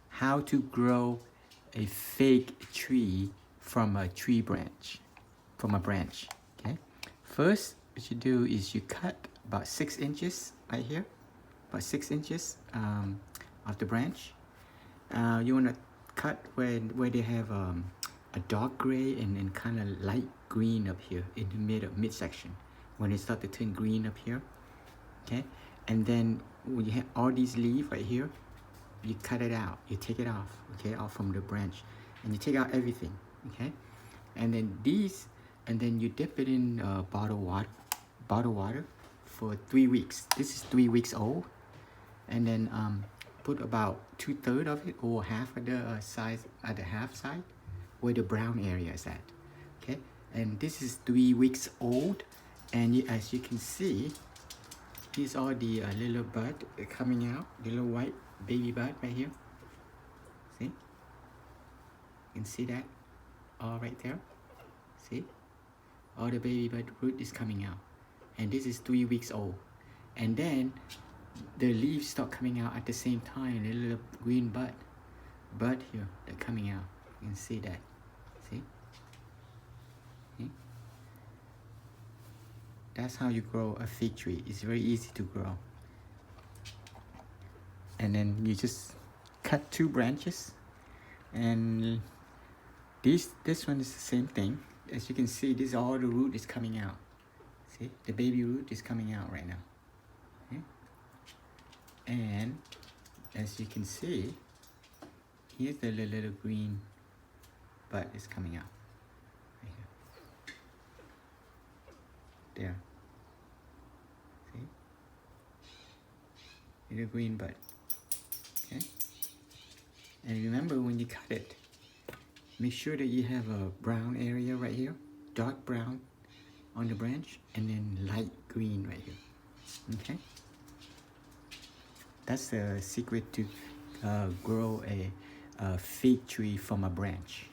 how to grow a fig tree from a tree branch, okay? First, what you do is you cut about 6 inches right here, about 6 inches of the branch. You want to cut where they have a dark gray and kind of light green up here in the midsection. When they start to turn green up here, okay? And then when you have all these leaves right here, you cut it out, you take it off, okay, off from the branch, and you take out everything, okay? And then you dip it in bottled water for 3 weeks. This is 3 weeks old. And then put about 2/3 of it, or half of the size at the half side where the brown area is at, okay? And this is 3 weeks old, and as you can see, here's all the little bud coming out, the little white baby bud right here. See? You can see that all right there. See? All the baby bud root is coming out, and this is 3 weeks old. And then the leaves start coming out at the same time, the little green bud here, they're coming out. You can see that. See? See? That's how you grow a fig tree. It's very easy to grow. And then you just cut 2 branches, and this one is the same thing. As you can see, this all the root is coming out. See, the baby root is coming out right now. Okay? And as you can see, here's the little green bud is coming out right here. There. See? Little green bud. Okay? And remember, when you cut it, make sure that you have a brown area right here, dark brown on the branch, and then light green right here. Okay? That's the secret to grow a fig tree from a branch.